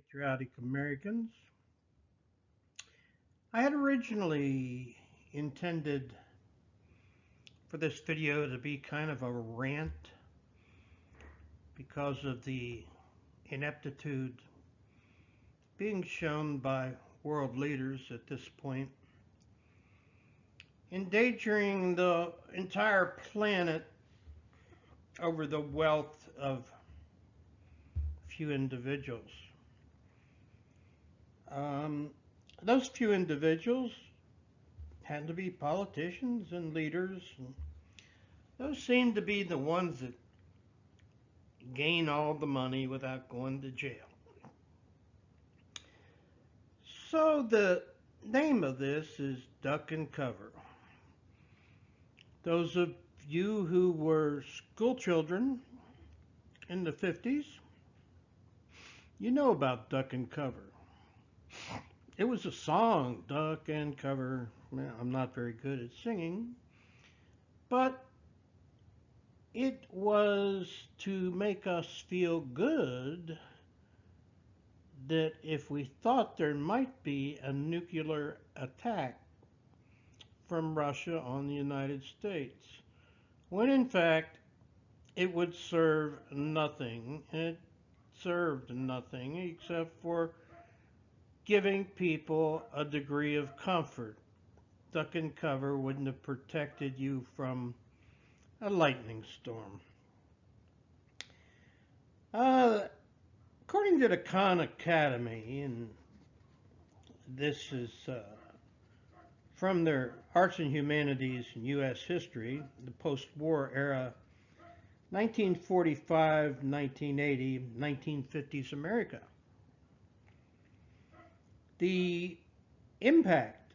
patriotic Americans. I had originally intended for this video to be kind of a rant because of the ineptitude being shown by world leaders at this point, endangering the entire planet over the wealth of few individuals. Those few individuals had to be politicians and leaders. And those seem to be the ones that gain all the money without going to jail. So the name of this is Duck and Cover. Those of you who were school children in the 50s, you know about Duck and Cover. It was a song, Duck and Cover. I'm not very good at singing, but it was to make us feel good that if we thought there might be a nuclear attack from Russia on the United States, when in fact it would serve nothing. It served nothing except for giving people a degree of comfort. Duck and Cover wouldn't have protected you from a lightning storm. According to the Khan Academy, and this is from their Arts and Humanities and U.S. History, the post-war era, 1945, 1980, 1950s America. The impact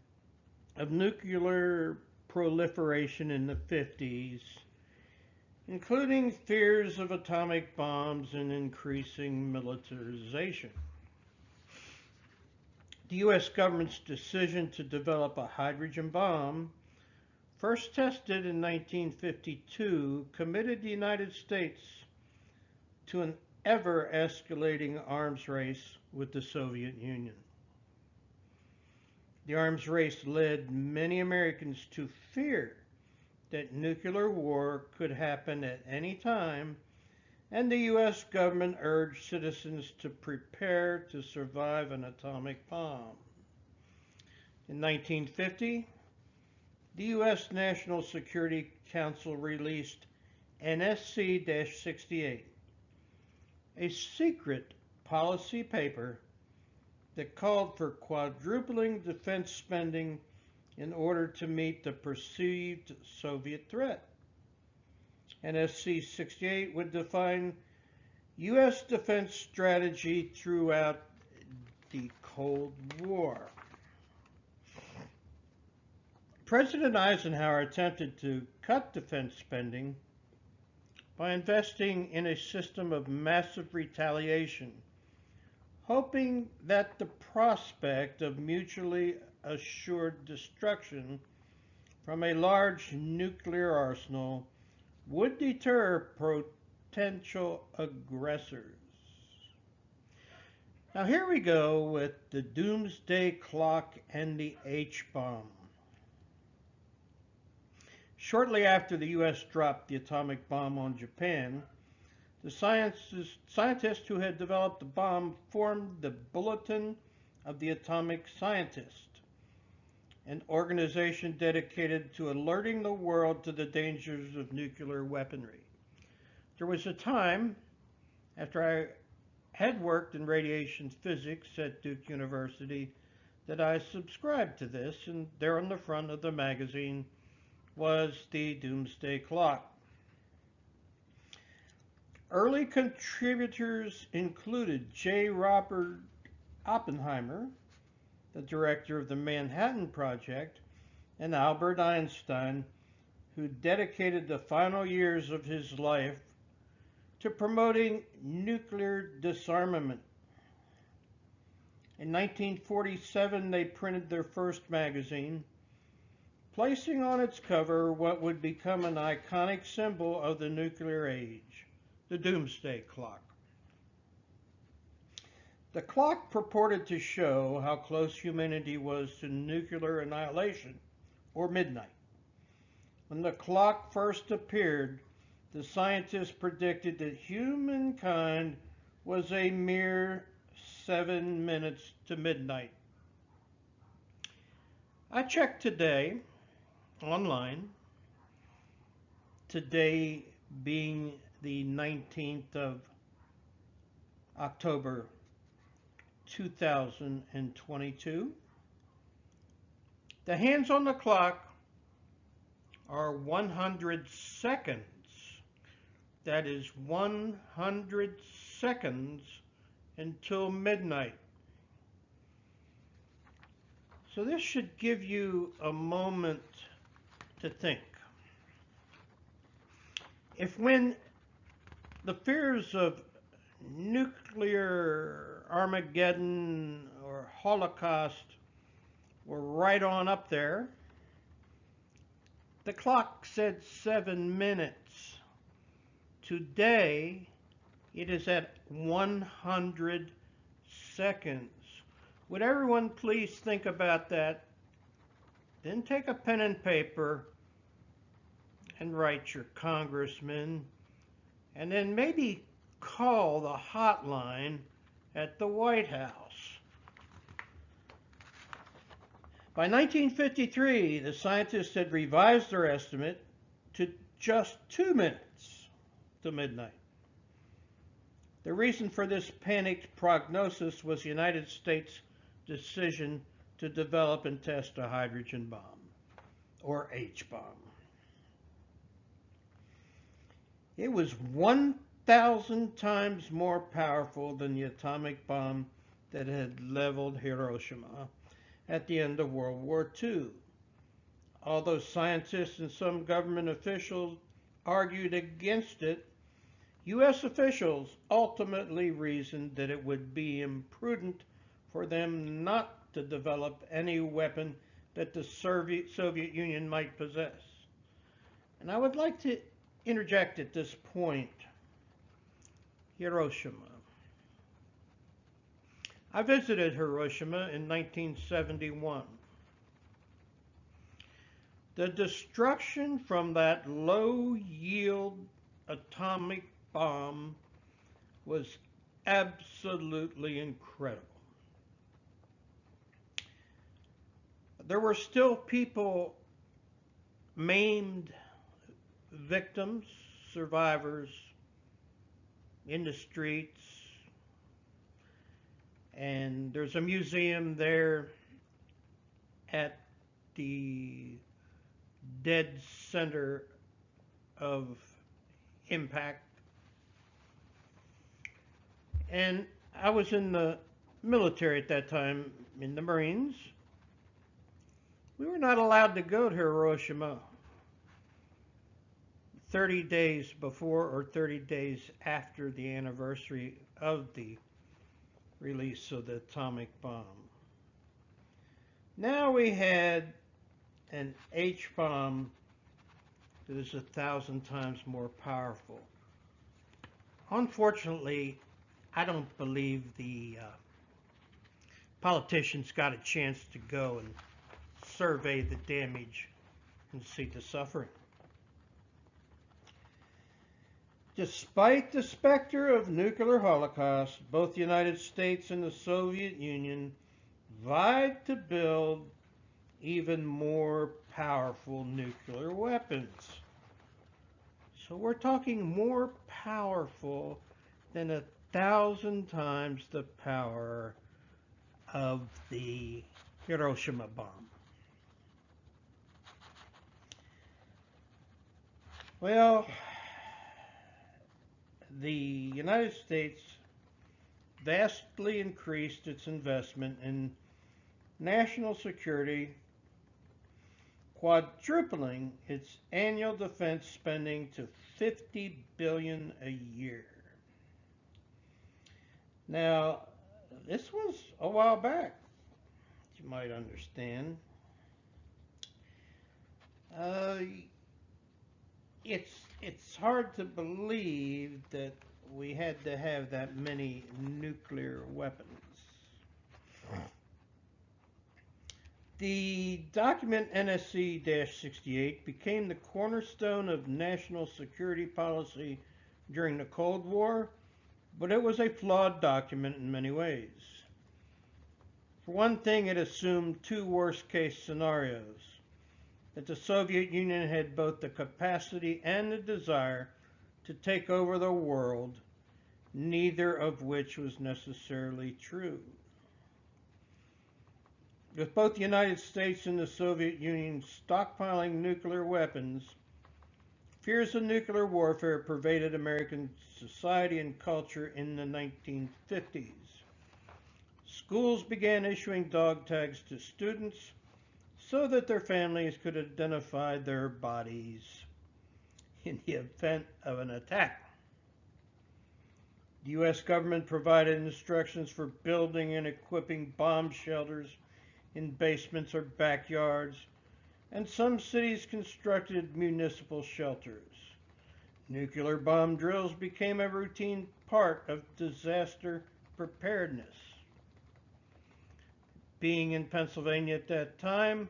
of nuclear proliferation in the 50s, including fears of atomic bombs and increasing militarization. The U.S. government's decision to develop a hydrogen bomb, first tested in 1952, committed the United States to an ever-escalating arms race with the Soviet Union. The arms race led many Americans to fear that nuclear war could happen at any time, and the U.S. government urged citizens to prepare to survive an atomic bomb. In 1950, the U.S. National Security Council released NSC-68, a secret policy paper that called for quadrupling defense spending in order to meet the perceived Soviet threat. NSC-68 would define U.S. defense strategy throughout the Cold War. President Eisenhower attempted to cut defense spending by investing in a system of massive retaliation, hoping that the prospect of mutually assured destruction from a large nuclear arsenal would deter potential aggressors. Now here we go with the Doomsday Clock and the H-bomb. Shortly after the U.S. dropped the atomic bomb on Japan, the scientists who had developed the bomb formed the Bulletin of the Atomic Scientist, an organization dedicated to alerting the world to the dangers of nuclear weaponry. There was a time, after I had worked in radiation physics at Duke University, that I subscribed to this, and there on the front of the magazine was the Doomsday Clock. Early contributors included J. Robert Oppenheimer, the director of the Manhattan Project, and Albert Einstein, who dedicated the final years of his life to promoting nuclear disarmament. In 1947, they printed their first magazine, placing on its cover what would become an iconic symbol of the nuclear age, the Doomsday Clock. The clock purported to show how close humanity was to nuclear annihilation, or midnight. When the clock first appeared, the scientists predicted that humankind was a mere 7 minutes to midnight. I checked today online, today being the 19th of October 2022. The hands on the clock are 100 seconds. That is 100 seconds until midnight. So this should give you a moment to think. If when the fears of nuclear Armageddon or Holocaust were right on up there, the clock said 7 minutes. Today, it is at 100 seconds. Would everyone please think about that? Then take a pen and paper and write your congressman, and then maybe call the hotline at the White House. By 1953, the scientists had revised their estimate to just 2 minutes to midnight. The reason for this panicked prognosis was the United States' decision to develop and test a hydrogen bomb, or H-bomb. It was 1,000 times more powerful than the atomic bomb that had leveled Hiroshima at the end of World War II. Although scientists and some government officials argued against it, U.S. officials ultimately reasoned that it would be imprudent for them not to develop any weapon that the Soviet Union might possess. And I would like to interject at this point, Hiroshima. I visited Hiroshima in 1971. The destruction from that low-yield atomic bomb was absolutely incredible. There were still people maimed, victims, survivors in the streets, and there's a museum there at the dead center of impact. And I was in the military at that time, in the Marines. We were not allowed to go to Hiroshima 30 days before or 30 days after the anniversary of the release of the atomic bomb. Now we had an H-bomb that is 1,000 times more powerful. Unfortunately, I don't believe the politicians got a chance to go and survey the damage and see the suffering. Despite the specter of nuclear holocaust, both the United States and the Soviet Union vied to build even more powerful nuclear weapons. So we're talking more powerful than 1,000 times the power of the Hiroshima bomb. Well, the United States vastly increased its investment in national security, quadrupling its annual defense spending to $50 billion a year. Now, this was a while back, you might understand. It's hard to believe that we had to have that many nuclear weapons. The document NSC-68 became the cornerstone of national security policy during the Cold War, but it was a flawed document in many ways. For one thing, it assumed two worst-case scenarios: that the Soviet Union had both the capacity and the desire to take over the world, neither of which was necessarily true. With both the United States and the Soviet Union stockpiling nuclear weapons, fears of nuclear warfare pervaded American society and culture in the 1950s. Schools began issuing dog tags to students so that their families could identify their bodies in the event of an attack. The U.S. government provided instructions for building and equipping bomb shelters in basements or backyards, and some cities constructed municipal shelters. Nuclear bomb drills became a routine part of disaster preparedness. Being in Pennsylvania at that time,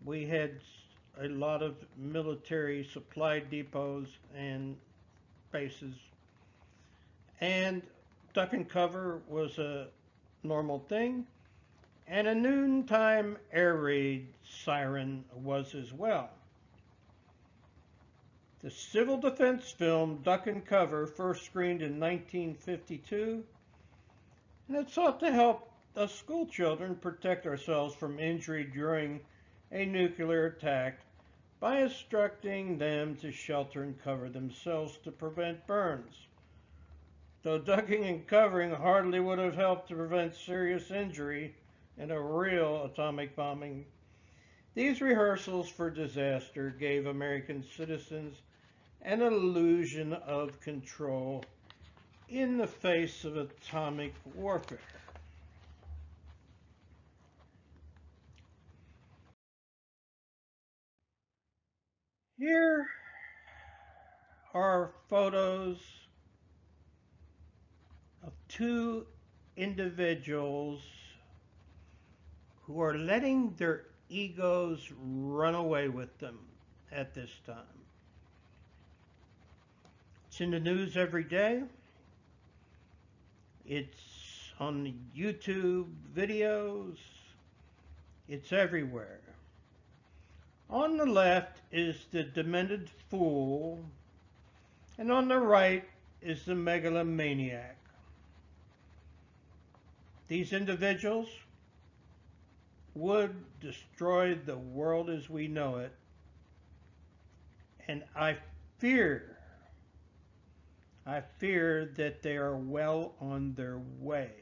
we had a lot of military supply depots and bases, and duck and cover was a normal thing, and a noontime air raid siren was as well. The civil defense film Duck and Cover first screened in 1952, and it sought to help us school children protect ourselves from injury during a nuclear attack by instructing them to shelter and cover themselves to prevent burns. Though ducking and covering hardly would have helped to prevent serious injury in a real atomic bombing, these rehearsals for disaster gave American citizens an illusion of control in the face of atomic warfare. Here are photos of two individuals who are letting their egos run away with them at this time. It's in the news every day. It's on the YouTube videos. It's everywhere. On the left is the demented fool, and on the right is the megalomaniac. These individuals would destroy the world as we know it, and I fear that they are well on their way.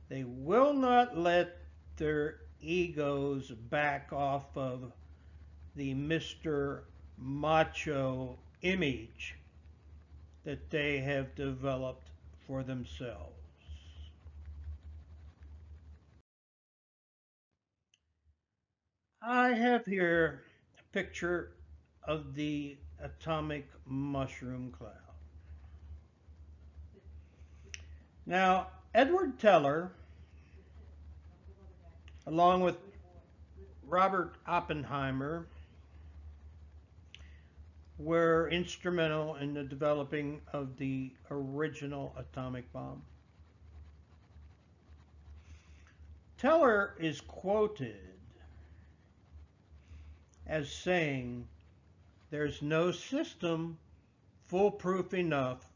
They will not let their egos back off of the Mr. Macho image that they have developed for themselves. I have here a picture of the atomic mushroom cloud. Now, Edward Teller, along with Robert Oppenheimer, were instrumental in the developing of the original atomic bomb. Teller is quoted as saying, "There's no system foolproof enough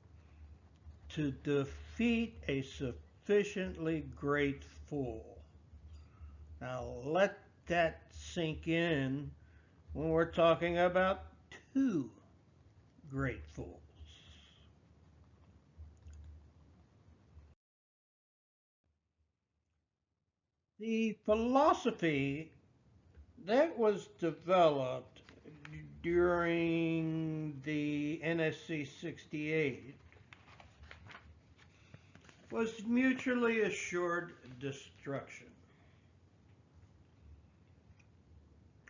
to defeat a sufficiently great fool." Now let that sink in when we're talking about two great fools. The philosophy that was developed during the NSC 68 was mutually assured destruction.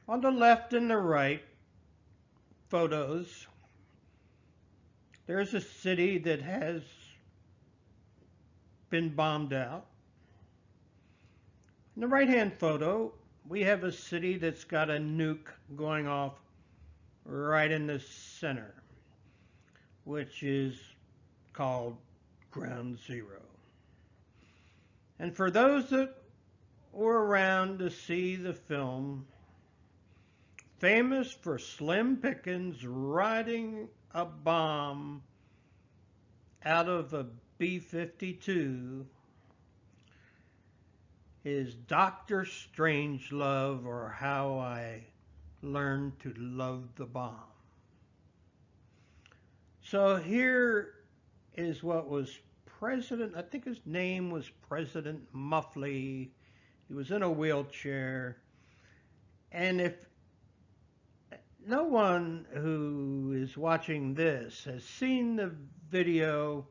On the left and the right photos, there's a city that has been bombed out. In the right-hand photo, we have a city that's got a nuke going off right in the center, which is called Ground Zero. And for those that were around to see the film, famous for Slim Pickens riding a bomb out of a B-52, is Dr. Strangelove, or How I Learned to Love the Bomb. So here is what was I think his name was President Muffley. He was in a wheelchair. And if no one who is watching this has seen the video,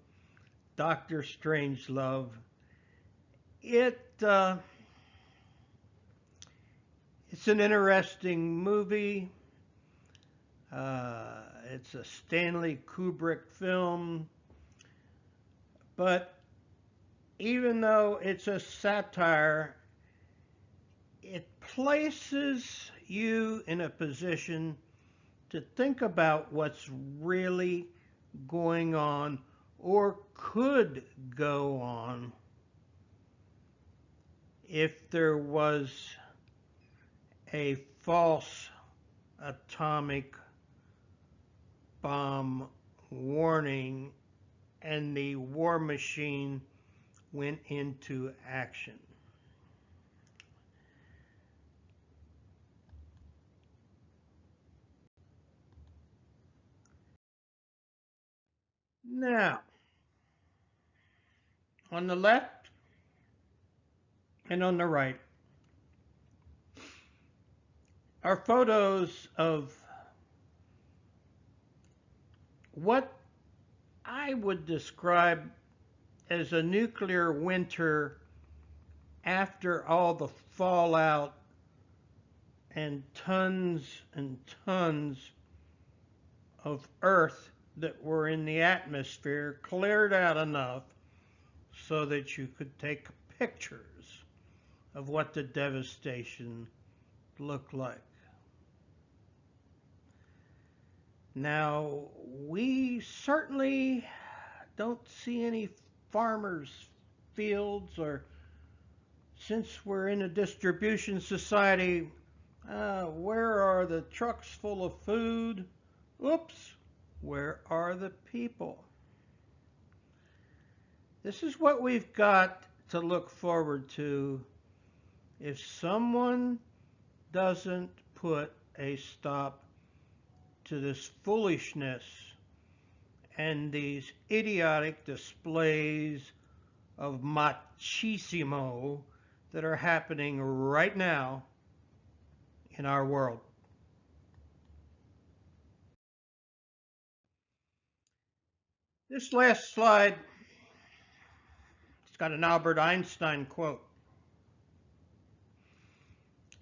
Dr. Strangelove, it's an interesting movie. It's a Stanley Kubrick film. But even though it's a satire, it places you in a position to think about what's really going on or could go on if there was a false atomic bomb warning and the war machine went into action. Now, on the left and on the right are photos of what I would describe as a nuclear winter after all the fallout and tons of Earth that were in the atmosphere cleared out enough so that you could take pictures of what the devastation looked like. Now, we certainly don't see any farmers' fields, or since we're in a distribution society, where are the trucks full of food? Oops, where are the people? This is what we've got to look forward to if someone doesn't put a stop to this foolishness and these idiotic displays of machismo that are happening right now in our world. This last slide, it's got an Albert Einstein quote.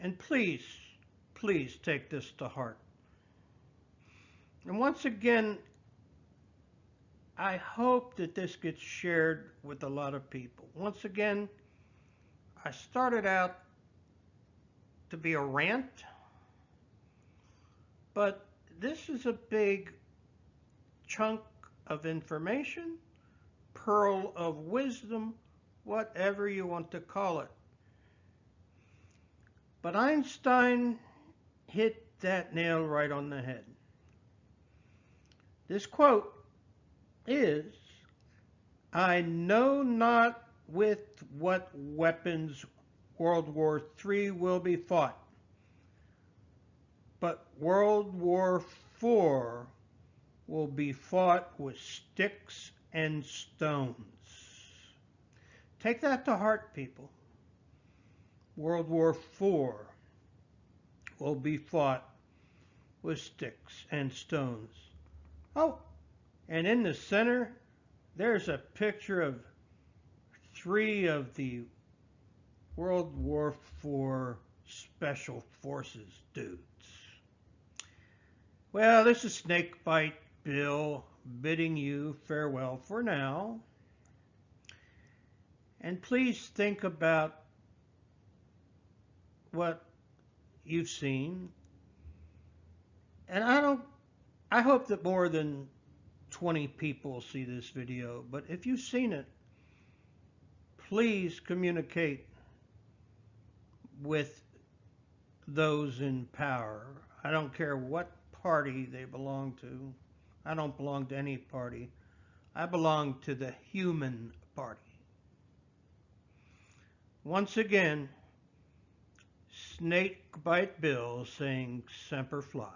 And please, please take this to heart. And once again, I hope that this gets shared with a lot of people. Once again, I started out to be a rant, but this is a big chunk of information, pearl of wisdom, whatever you want to call it. But Einstein hit that nail right on the head. This quote is, "I know not with what weapons World War III will be fought, but World War IV will be fought with sticks and stones." Take that to heart, people. World War IV will be fought with sticks and stones. Oh, and in the center, there's a picture of 3 of the World War IV Special Forces dudes. Well, this is Snakebite Bill bidding you farewell for now. And please think about what you've seen. And I hope that more than 20 people see this video, but if you've seen it, please communicate with those in power. I don't care what party they belong to. I don't belong to any party. I belong to the human party. Once again, Snakebite Bill saying Semper Fi.